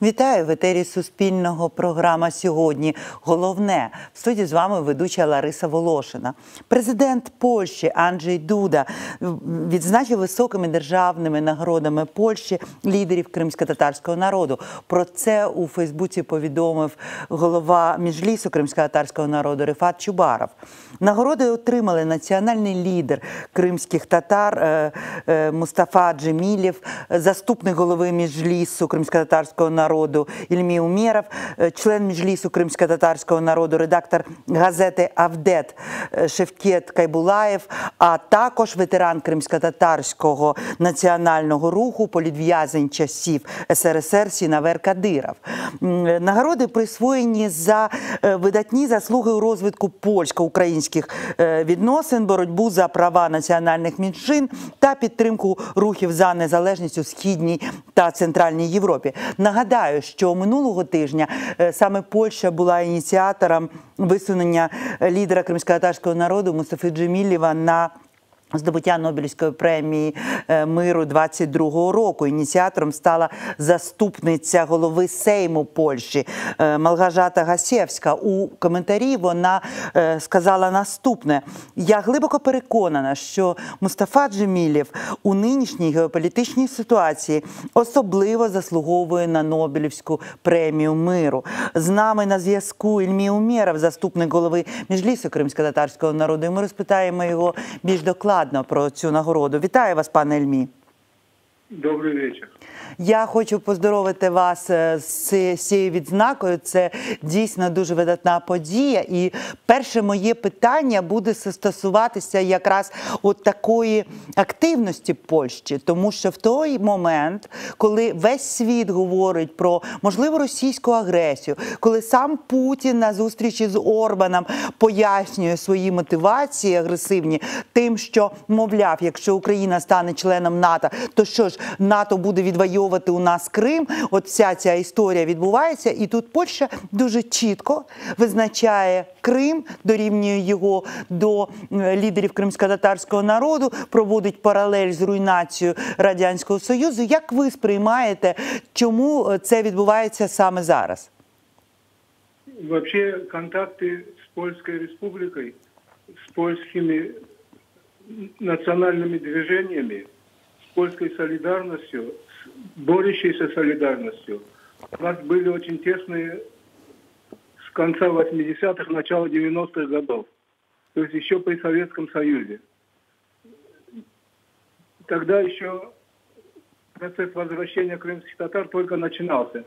Вітаю в етері Суспільного програма «Сьогодні. Головне». В студії з вами ведуча Лариса Волошина. Президент Польщі Анджей Дуда відзначив високими державними нагородами Польщі лідерів кримськотатарського народу. Про це у Фейсбуці повідомив голова Меджлісу кримськотатарського народу Рифат Чубаров. Нагороди отримали національний лідер кримських татар Мустафа Джемілєв, заступник голови Меджлісу кримськотатарського народу Ільмі Умєров, член Меджлісу кримськотатарського народу, редактор газети «Авдет» Шевкет Кайбулаєв, а також ветеран кримськотатарського національного руху, політв'язень часів СРСР Сінавер Кадиров. Нагороди присвоєні за видатні заслуги у розвитку польсько-українських відносин, боротьбу за права національних меншин та підтримку рухів за незалежність у Східній та Центральній Європі. Нагадаю, що минулого тижня саме Польща була ініціатором висунення лідера кримськотатарського народу Мустафи Джемілєва на здобуття Нобелівської премії миру 22-го року. Ініціатором стала заступниця голови Сейму Польщі Малгажата Гасєвська. У коментарі вона сказала наступне: «Я глибоко переконана, що Мустафа Джемілєв у нинішній геополітичній ситуації особливо заслуговує на Нобелівську премію миру. З нами на зв'язку Ільмі Умєров, заступник голови Меджлісу кримськотатарського народу. І ми розпитаємо його більш докладно про цю нагороду. Вітаю вас, пане Ільмі. Добрий вечір. Я хочу поздоровити вас з цією відзнакою. Це дійсно дуже видатна подія. І перше моє питання буде стосуватися якраз от такої активності Польщі. Тому що в той момент, коли весь світ говорить про можливу російську агресію, коли сам Путін на зустрічі з Орбаном пояснює свої мотивації агресивні тим, що, мовляв, якщо Україна стане членом НАТО, то що ж, НАТО буде відвоювати у нас Крим. От вся ця історія відбувається. І тут Польща дуже чітко визначає Крим, дорівнює його до лідерів кримськотатарського народу, проводить паралель з руйнацією Радянського Союзу. Як ви сприймаєте, чому це відбувається саме зараз? Вообще контакти з Польською Республікою, з польськими національними движениями, польской солидарностью, с борющейся солидарностью. У нас были очень тесные с конца 80-х, начала 90-х годов. То есть еще при Советском Союзе. Тогда еще процесс возвращения крымских татар только начинался.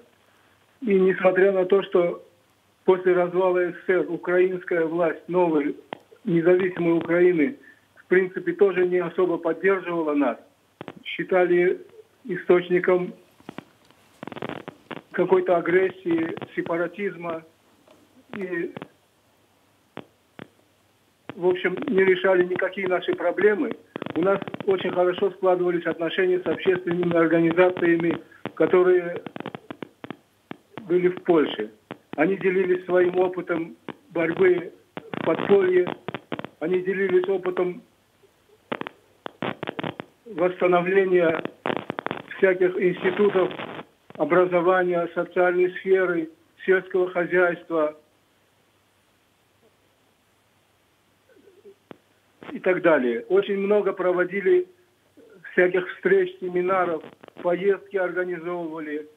И несмотря на то, что после развала СССР украинская власть, новой независимой Украины, в принципе, тоже не особо поддерживала нас, считали источником какой-то агрессии, сепаратизма и, в общем, не решали никакие наши проблемы. У нас очень хорошо складывались отношения с общественными организациями, которые были в Польше. Они делились своим опытом борьбы в подполье, они делились опытом восстановления всяких институтов образования, социальной сферы, сельского хозяйства и так далее. Очень много проводили всяких встреч, семинаров, поездки организовывали.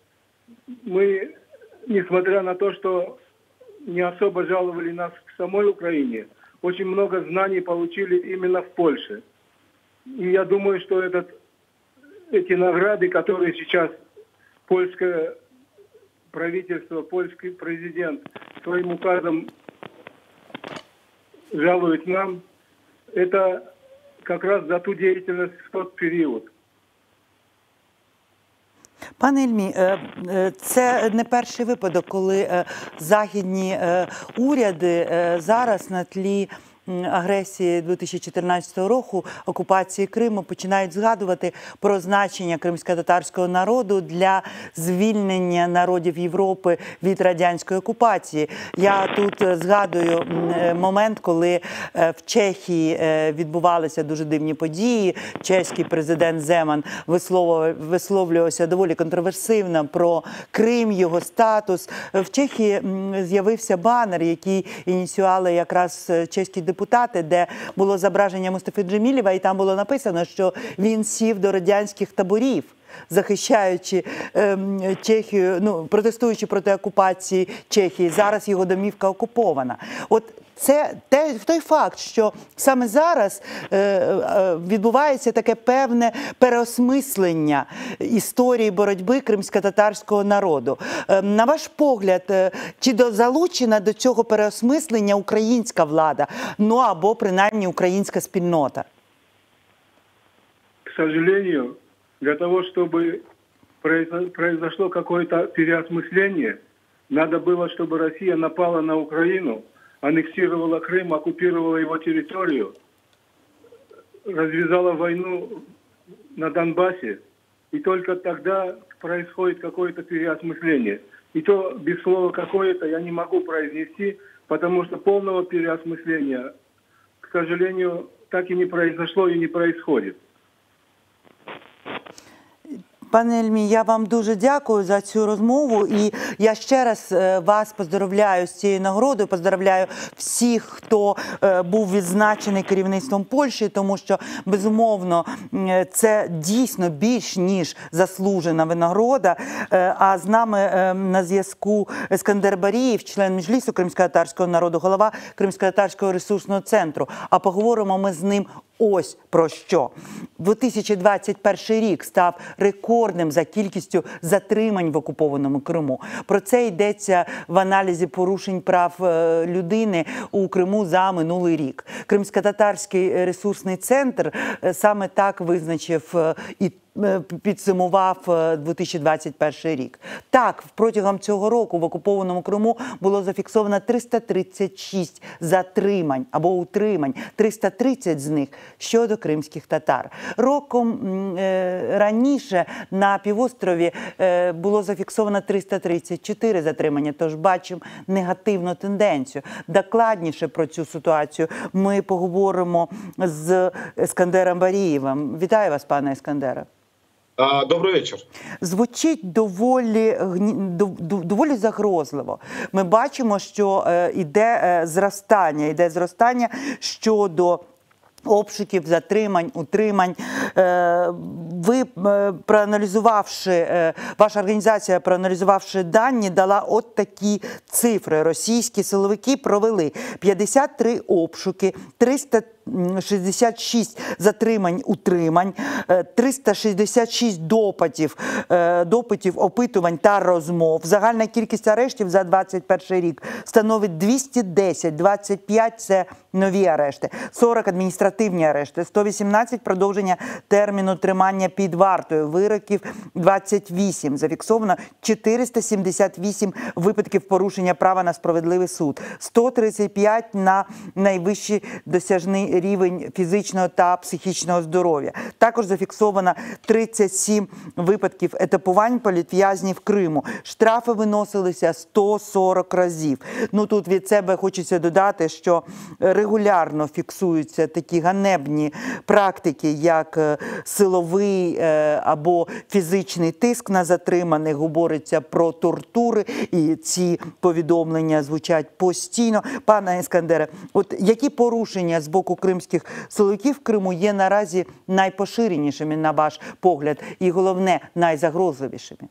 Мы, несмотря на то, что не особо жаловали нас к самой Украине, очень много знаний получили именно в Польше. И я думаю, что эти награды, которые сейчас польское правительство, польский президент своим указом жалует нам, это как раз за ту деятельность в тот период. Пане Ільмі, це не перший випадок, коли західні уряди зараз на тлі агресії 2014 року, окупації Криму, починають згадувати про значення кримськотатарського народу для звільнення народів Європи від радянської окупації. Я тут згадую момент, коли в Чехії відбувалися дуже дивні події. Чеський президент Земан висловлювався доволі контроверсивно про Крим, його статус. В Чехії з'явився банер, який ініціювали якраз чеські депутати, де було зображення Мустафи Джемілєва, і там було написано, що він сів до радянських таборів, захищаючи Чехію, протестуючи проти окупації Чехії. Зараз його домівка окупована. От це той факт, що саме зараз відбувається таке певне переосмислення історії боротьби кримськотатарського народу. На ваш погляд, чи залучена до цього переосмислення українська влада, або принаймні українська спільнота? К сожалению, для того, чтобы произошло какое-то переосмысление, надо было, чтобы Россия напала на Украину, аннексировала Крым, оккупировала его территорию, развязала войну на Донбассе, и только тогда происходит какое-то переосмысление. И то без слова «какое-то» я не могу произнести, потому что полного переосмысления, к сожалению, так и не произошло и не происходит. Пане Ельмі, я вам дуже дякую за цю розмову, і я ще раз вас поздоровляю з цією нагородою, поздоровляю всіх, хто був відзначений керівництвом Польщі, тому що, безумовно, це дійсно більш ніж заслужена винагорода. А з нами на зв'язку Ескандер Барієв, член Меджлісу кримськотатарського народу, голова Кримськотатарського ресурсного центру. А поговоримо ми з ним ось про що. 2021 рік став рекордним за кількістю затримань в окупованому Криму. Про це йдеться в аналізі порушень прав людини у Криму за минулий рік. Кримськотатарський ресурсний центр саме так визначив і підсумував 2021 рік. Так, протягом цього року в окупованому Криму було зафіксовано 336 затримань або утримань, 330 з них щодо кримських татар. Роком раніше на півострові було зафіксовано 334 затримання, тож бачимо негативну тенденцію. Докладніше про цю ситуацію ми поговоримо з Ескандером Барієвим. Вітаю вас, пане Ескандере. Добрий вечір. Звучить доволі загрозливо. Ми бачимо, що йде зростання щодо обшуків, затримань, утримань. Ви, ваша організація, проаналізувавши дані, дала от такі цифри. Російські силовики провели 53 обшуки, 366 затримань, утримань, 366 допитів, опитувань та розмов. Загальна кількість арештів за 2021 рік становить 210, 25 – це нові арешти, 40 – адміністративні арешти, 118 – продовження терміну тримання під вартою, вироків 28. Зафіксовано 478 випадків порушення права на справедливий суд, 135 на найвищий досяжний рівень фізичного та психічного здоров'я. Також зафіксовано 37 випадків етапувань політв'язнів Криму. Штрафи виносилися 140 разів. Тут від себе хочеться додати, що регулярно фіксуються такі ганебні практики, як силовий або фізичний тиск на затриманих, говориться про тортури, і ці повідомлення звучать постійно. Пане Ескандере, от які порушення з боку кримських силовиків в Криму є наразі найпоширенішими, на ваш погляд, і головне, найзагрозливішими?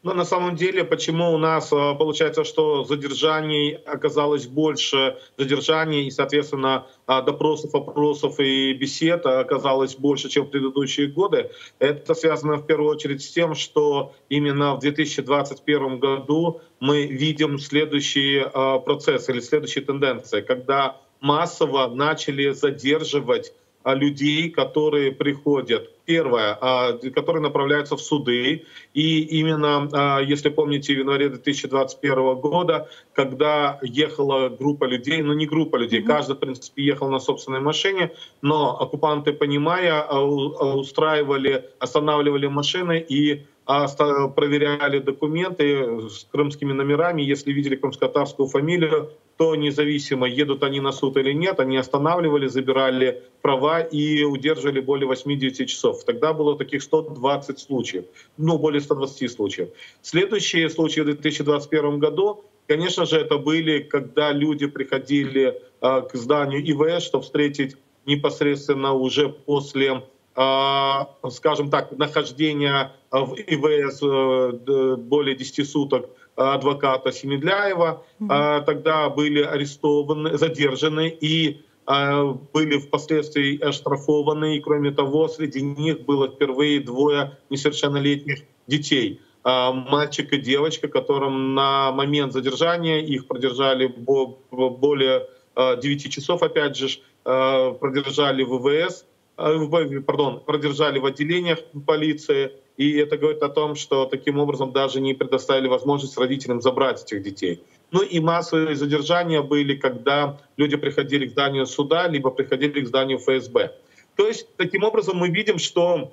На самом деле, почему у нас получается, что задержаний оказалось больше, задержаний и, соответственно, допросов, опросов и бесед оказалось больше, чем в предыдущие годы. Это связано в первую очередь с тем, что именно в 2021 году мы видим следующий процесс или следующие тенденции, когда массово начали задерживать людей, которые приходят. Первое, которые направляются в суды. И именно, если помните, в январе 2021 года, когда ехала группа людей, ну не группа людей, каждый, в принципе, ехал на собственной машине, но оккупанты, понимая, останавливали машины и проверяли документы с крымскими номерами. Если видели крымско-татарскую фамилию, то независимо, едут они на суд или нет, они останавливали, забирали права и удерживали более 8-9 часов. Тогда было таких 120 случаев, более 120 случаев. Следующие случаи в 2021 году, конечно же, это были, когда люди приходили к зданию ИВС, чтобы встретить непосредственно уже после, скажем так, нахождения в ИВС более 10 суток адвоката Семедляева. Тогда были арестованы, задержаны и были впоследствии оштрафованы. И кроме того, среди них было впервые 2 несовершеннолетних детей. Мальчик и девочка, которым на момент задержания их продержали более 9 часов, опять же, продержали в ВВС, продержали в отделениях полиции. И это говорит о том, что таким образом даже не предоставили возможность родителям забрать этих детей. Ну и массовые задержания были, когда люди приходили к зданию суда, либо приходили к зданию ФСБ. То есть таким образом мы видим, что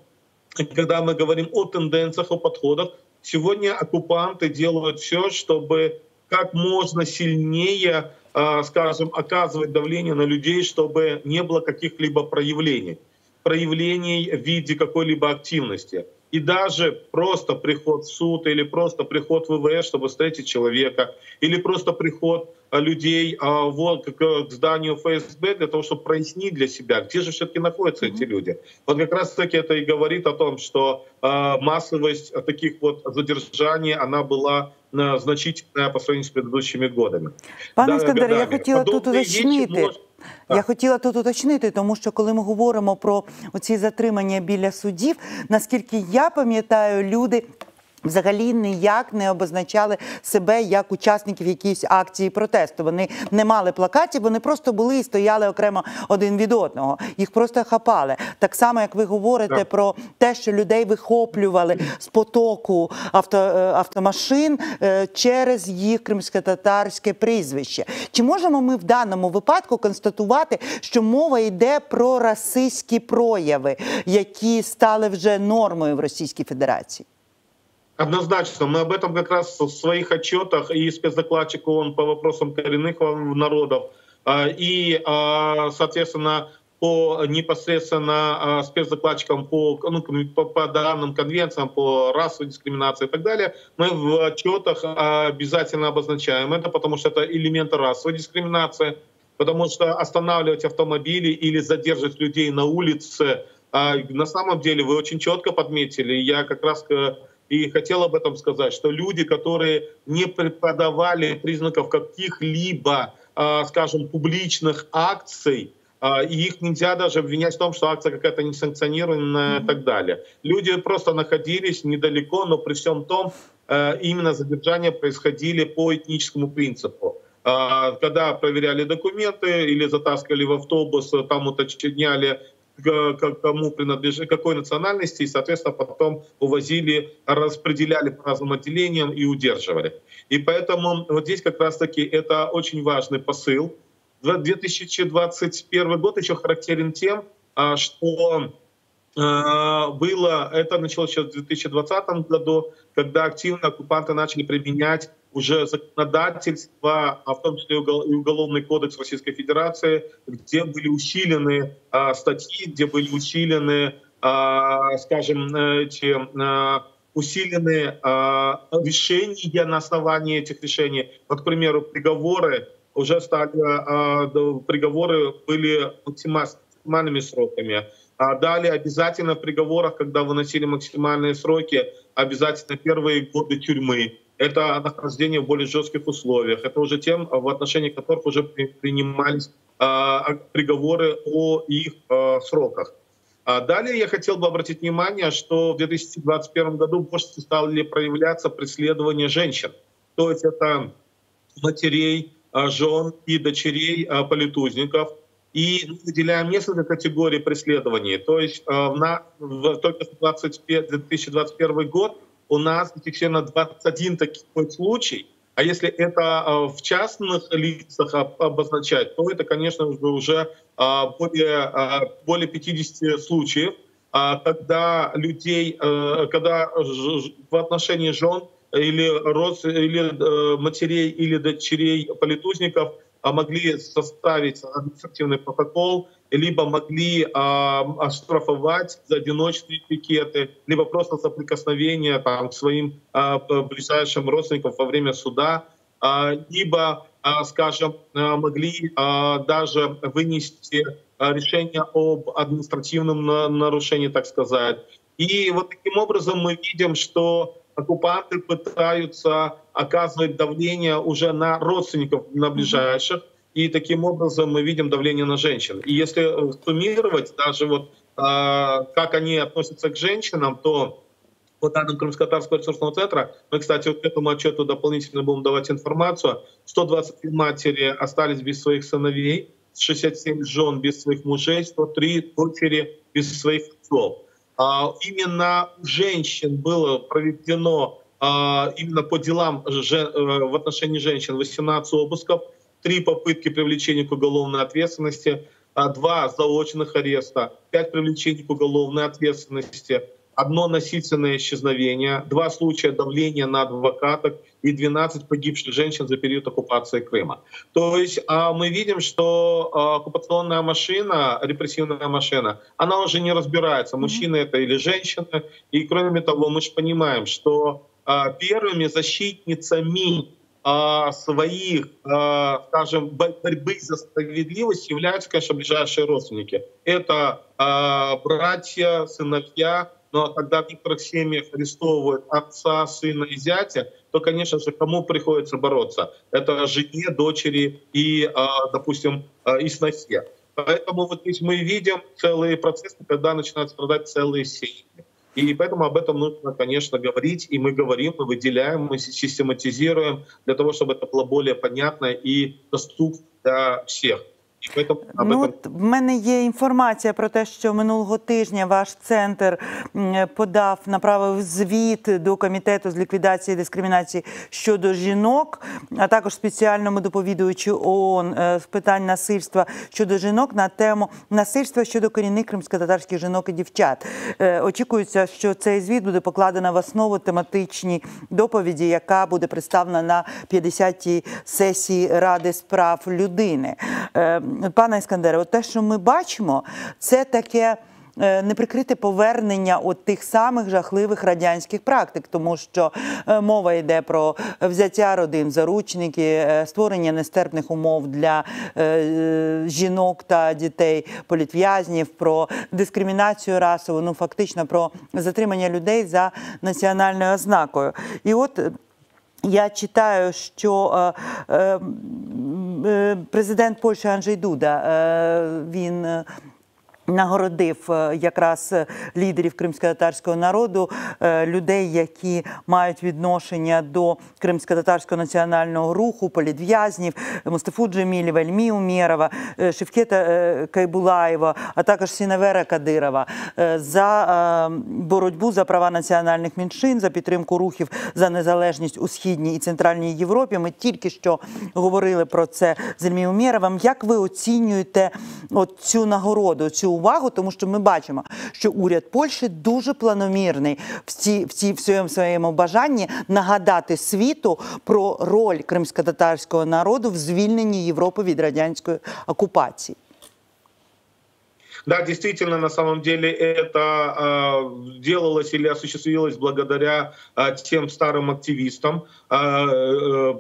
когда мы говорим о тенденциях, о подходах, сегодня оккупанты делают все, чтобы как можно сильнее, скажем, оказывать давление на людей, чтобы не было каких-либо проявлений в виде какой-либо активности. И даже просто приход в суд или просто приход в ВВС, чтобы встретить человека, или просто приход людей к зданию ФСБ для того, чтобы прояснить для себя, где же все-таки находятся эти люди. Вот как раз-таки это и говорит о том, что массовость таких вот задержаний, она была значительная по сравнению с предыдущими годами. Пане Іскандере, я хотіла тут уточнити. Я хотіла тут уточнити, тому що коли ми говоримо про оці затримання біля судів, наскільки я пам'ятаю, люди взагалі ніяк не обозначали себе як учасників якоїсь акції протесту. Вони не мали плакатів, вони просто були і стояли окремо один від одного. Їх просто хапали. Так само, як ви говорите про те, що людей вихоплювали з потоку автомашин через їх кримськотатарське прізвище. Чи можемо ми в даному випадку констатувати, що мова йде про расистські прояви, які стали вже нормою в Російській Федерації? Однозначно, мы об этом как раз в своих отчетах и спецдокладчик ООН по вопросам коренных народов, и, соответственно, непосредственно спецдокладчикам по данным конвенциям, по расовой дискриминации и так далее, мы в отчетах обязательно обозначаем это, потому что это элементы расовой дискриминации, потому что останавливать автомобили или задерживать людей на улице, на самом деле вы очень четко подметили, я как раз и хотел об этом сказать, что люди, которые не подавали признаков каких-либо, скажем, публичных акций, и их нельзя даже обвинять в том, что акция какая-то несанкционированная и так далее. Люди просто находились недалеко, но при всем том именно задержания происходили по этническому принципу. Когда проверяли документы или затаскивали в автобус, там уточняли, кому принадлежит, какой национальности, и, соответственно, потом увозили, распределяли по разным отделениям и удерживали. И поэтому вот здесь как раз-таки это очень важный посыл. 2021 год еще характерен тем, что это началось еще в 2020 году, когда активно оккупанты начали применять уже законодательство, в том числе и Уголовный кодекс Российской Федерации, где были усилены статьи, где были усилены, скажем, усилены решения на основании этих решений. Вот, к примеру, приговоры были максимальными сроками. Далее обязательно в приговорах, когда выносили максимальные сроки, обязательно первые годы тюрьмы. Это нахождение в более жестких условиях. Это уже тем, в отношении которых уже принимались приговоры о их сроках. Далее я хотел бы обратить внимание, что в 2021 году больше стали проявляться преследования женщин. То есть это матерей, жен и дочерей политузников. И мы выделяем несколько категорий преследований. То есть только за 2021 год у нас зафиксировано 21 такой случай. А если это в частных лицах обозначать, то это, конечно же, уже более 50 случаев, когда когда в отношении жен или матерей или дочерей политузников могли составить административный протокол, либо могли оштрафовать за одиночные пикеты, либо просто за прикосновение к своим ближайшим родственникам во время суда, либо, скажем, могли даже вынести решение об административном нарушении, так сказать. И вот таким образом мы видим, что оккупанты пытаются оказывать давление уже на родственников, на ближайших, и таким образом мы видим давление на женщин. И если суммировать даже как они относятся к женщинам, то по данным Крымско-Татарского ресурсного центра, мы, кстати, к этому отчету дополнительно будем давать информацию, 123 матери остались без своих сыновей, 67 жен без своих мужей, 103 дочери без своих отцов. Именно у женщин было проведено именно по делам в отношении женщин 18 обысков, 3 попытки привлечения к уголовной ответственности, 2 заочных ареста, 5 привлечений к уголовной ответственности, 1 насильственное исчезновение, 2 случая давления на адвокатов и 12 погибших женщин за период оккупации Крыма. То есть мы видим, что оккупационная машина, репрессивная машина, она уже не разбирается, мужчины это или женщины. И кроме того, мы же понимаем, что первыми защитницами своих, скажем, борьбы за справедливость являются, конечно, ближайшие родственники. Это братья, сыновья. Но когда в некоторых семьях арестовывают отца, сына и зятя, то, конечно же, кому приходится бороться? Это жене, дочери и, допустим, и снохе. Поэтому вот здесь мы видим целые процессы, когда начинают страдать целые семьи. И поэтому об этом нужно, конечно, говорить. И мы говорим, мы выделяем, мы систематизируем для того, чтобы это было более понятно и доступно для всех. В мене є інформація про те, що минулого тижня ваш центр направив звіт до Комітету з ліквідації дискримінації щодо жінок, а також спеціальному доповідувачу ООН з питань насильства щодо жінок на тему насильства щодо корінних кримськотатарських жінок і дівчат. Очікується, що цей звіт буде покладено в основу тематичній доповіді, яка буде представлена на 50-й сесії Ради з прав людини. Пане Іскандере, те, що ми бачимо, це таке неприкрите повернення тих самих жахливих радянських практик, тому що мова йде про взяття родин в заручники, створення нестерпних умов для жінок та дітей політв'язнів, про дискримінацію расову, фактично про затримання людей за національною ознакою. І я читаю, що президент Польщі Анджей Дуда, він нагородив якраз лідерів кримськотатарського народу, людей, які мають відношення до кримськотатарського національного руху, політв'язнів, Мустафу Джемілєва, Ільмі Умєрова, Шевкета Кайбулаєва, а також Сінавера Кадирова за боротьбу за права національних меншин, за підтримку рухів за незалежність у Східній і Центральній Європі. Ми тільки що говорили про це з Ільмі Умєровим. Як ви оцінюєте цю нагороду, цю увагу, тому що ми бачимо, що уряд Польщі дуже планомірний в своєму бажанні нагадати світу про роль кримськотатарського народу в звільненні Європи від радянської окупації? Да, действительно, на самом деле это делалось или осуществилось благодаря тем старым активистам,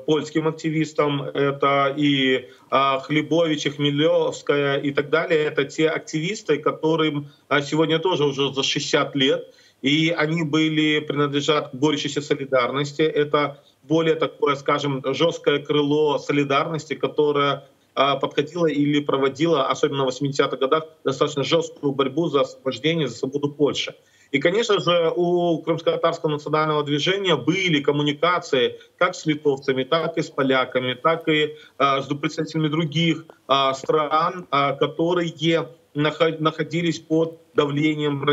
польским активистам, это и Хлебович, и Хмелевская и так далее. Это те активисты, которым сегодня тоже уже за 60 лет, и они принадлежат к борющейся солидарности. Это более такое, скажем, жесткое крыло солидарности, которое подходила или проводила, особенно в 80-х годах, достаточно жесткую борьбу за освобождение, за свободу Польши. И, конечно же, у крымско-татарского национального движения были коммуникации как с литовцами, так и с поляками, так и с представителями других стран, которые находились под давлением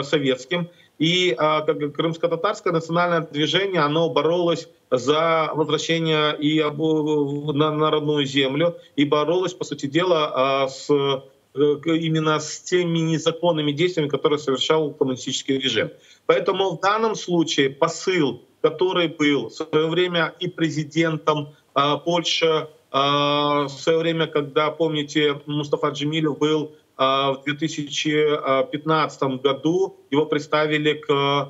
советским. И крымско-татарское национальное движение, оно боролось за возвращение на родную землю и боролось, по сути дела, именно с теми незаконными действиями, которые совершал коммунистический режим. Поэтому в данном случае посыл, который был в свое время и президентом Польши, в свое время, когда, помните, Мустафа Джемилев был в 2015 году, его представили к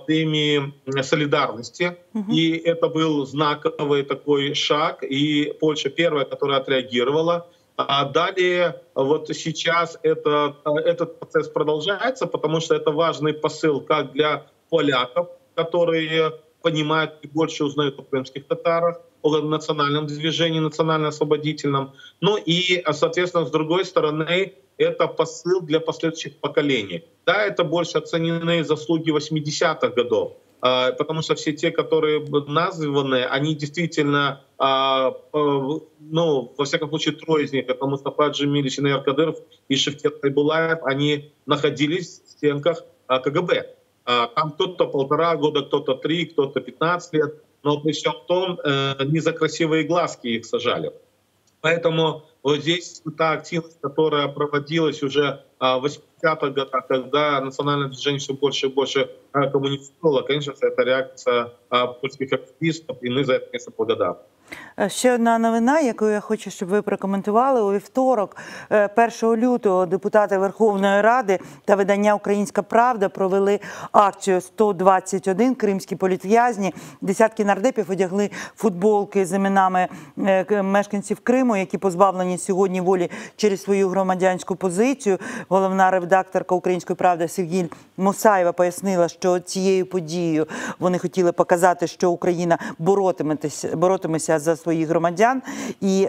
премии солидарности. И это был знаковый такой шаг, и Польша первая, которая отреагировала. А далее, вот сейчас этот процесс продолжается, потому что это важный посыл как для поляков, которые понимают и больше узнают о крымских татарах, о национальном движении, национально-освободительном. Ну и, соответственно, с другой стороны, это посыл для последующих поколений. Да, это больше оцененные заслуги 80-х годов, потому что все те, которые названы, они действительно, ну, во всяком случае, трое из них, это Мустафа Джемилев, Шинейр Кадыров и Шевкет Айбулаев, они находились в стенках КГБ. Там кто-то 1,5 года, кто-то 3, кто-то 15 лет, но при всем том не за красивые глазки их сажали. Поэтому вот здесь та активность, которая проводилась уже в 80-х годах, когда национальное движение все больше и больше коммуницировало, конечно, это реакция польских активистов, і ми за це, конечно, благодарні. Ще одна новина, яку я хочу, щоб ви прокоментували. У вівторок, 1 лютого, депутати Верховної Ради та видання «Українська правда» провели акцію «121. Кримські політв'язні». Десятки нардепів одягли футболки з іменами мешканців Криму, які позбавлені сьогодні волі через свою громадянську позицію. Головна редакторка «Української правди» Севгіль Мусаєва пояснила, що цією подією вони хотіли показати, що Україна боротиметься за своїх громадян, і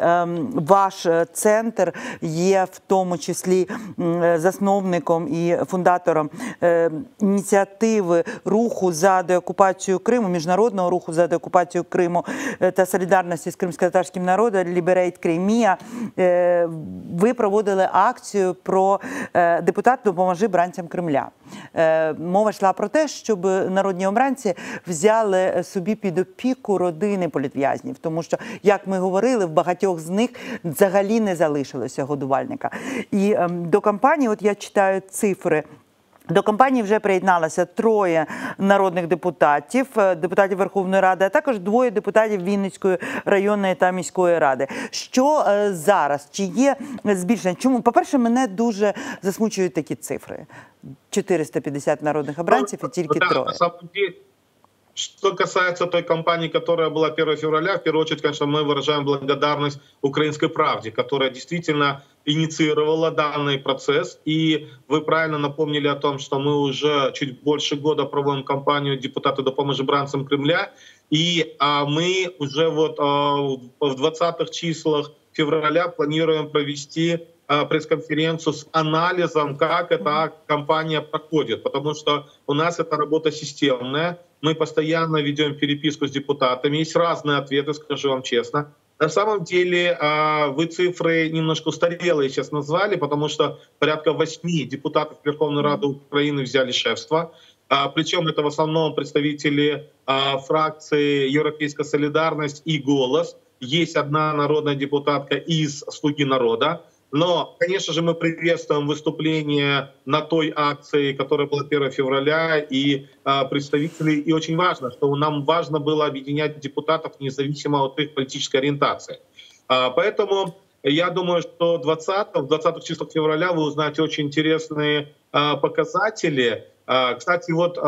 ваш центр є в тому числі засновником і фундатором ініціативи руху за деокупацію Криму, міжнародного руху за деокупацію Криму та солідарності з кримськотатарським народом «Liberate Crimea». Ви проводили акцію про «Депутат, допоможи бранцям Кремля». Мова йшла про те, щоб народні обранці взяли собі під опіку родини політв'язнів, тому що, як ми говорили, в багатьох з них взагалі не залишилося годувальника. І до кампанії, от я читаю цифри, до кампанії вже приєдналося 3 народних депутатів, депутатів Верховної Ради, а також 2 депутатів Вінницької районної та міської ради. Що зараз? Чи є збільшення? Чому? По-перше, мене дуже засмучують такі цифри. 450 народних обранців і тільки 3. Что касается той кампании, которая была 1 февраля, в первую очередь, конечно, мы выражаем благодарность «Украинской правде», которая действительно инициировала данный процесс. И вы правильно напомнили о том, что мы уже чуть больше года проводим кампанию «Депутаты, допоможи бранцам Кремля». И мы уже вот в 20-х числах февраля планируем провести пресс-конференцию с анализом, как эта кампания проходит. Потому что у нас эта работа системная. Мы постоянно ведем переписку с депутатами. Есть разные ответы, скажу вам честно. На самом деле вы цифры немножко устарелые сейчас назвали, потому что порядка 8 депутатов Верховной Рады Украины взяли шефство. Причем это в основном представители фракции «Европейская солидарность» и «Голос». Есть одна народная депутатка из «Слуги народа». Но, конечно же, мы приветствуем выступление на той акции, которая была 1 февраля, и представителей. И очень важно, что нам важно было объединять депутатов независимо от их политической ориентации. Поэтому я думаю, что в 20 числах февраля вы узнаете очень интересные показатели. Кстати, вот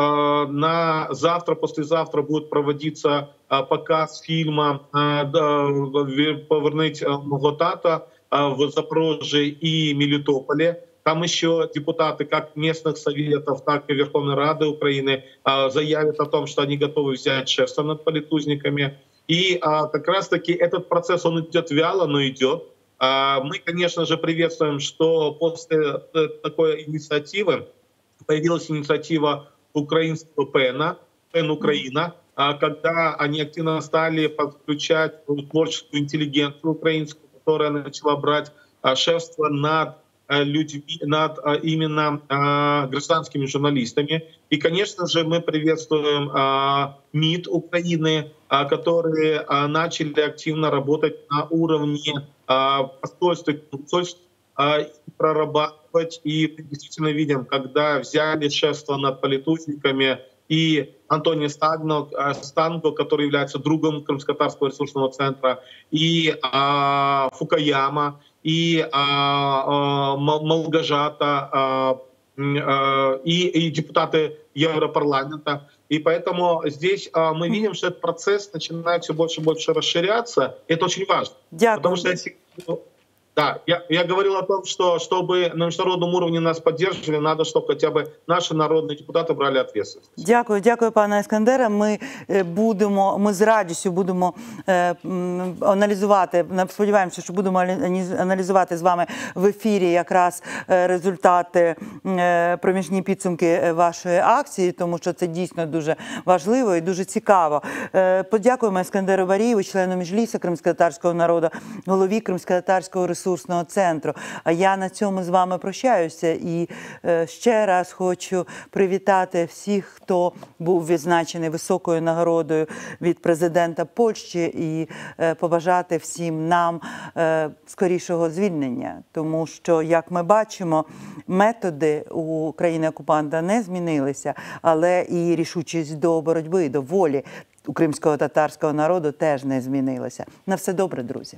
на завтра, послезавтра будет проводиться показ фильма «Повернуть Моготата» в Запорожье и Мелитополе. Там еще депутаты как местных советов, так и Верховной Рады Украины заявят о том, что они готовы взять шефство над политузниками. И как раз-таки этот процесс, он идет вяло, но идет. Мы, конечно же, приветствуем, что после такой инициативы появилась инициатива украинского ПЭН Украина, когда они активно стали подключать творческую интеллигенцию украинскую, которая начала брать шефство над людьми, над именно гражданскими журналистами. И, конечно же, мы приветствуем МИД Украины, которые начали активно работать на уровне посольств и консульств, прорабатывать. И мы действительно видим, когда взяли шефство над политузниками и Антонио Станго, который является другом Крымско-Татарского ресурсного центра, и Фукаяма, и Малгажата, и депутаты Европарламента. И поэтому здесь мы видим, что этот процесс начинает все больше и больше расширяться. И это очень важно. Дякую. Потому что да, я говорил о том, что чтобы на международном уровне нас поддерживали, надо, чтобы хотя бы наши народные депутати брали ответственность. Дякую, пане Ескандере. Ми з радістю будемо аналізувати, сподіваємося, що будемо аналізувати з вами в ефірі якраз результати, проміжні підсумки вашої акції, тому що це дійсно дуже важливо і дуже цікаво. Подякуємо Ескандеру Барієву, члену Меджлісу кримськотатарського народу, голові Кримськотатарського ресурсного центру. А я на цьому з вами прощаюся і ще раз хочу привітати всіх, хто був відзначений високою нагородою від президента Польщі, і побажати всім нам скорішого звільнення. Тому що, як ми бачимо, методи у країни-окупанта не змінилися, але і рішучість до боротьби, до волі у кримського татарського народу теж не змінилася. На все добре, друзі.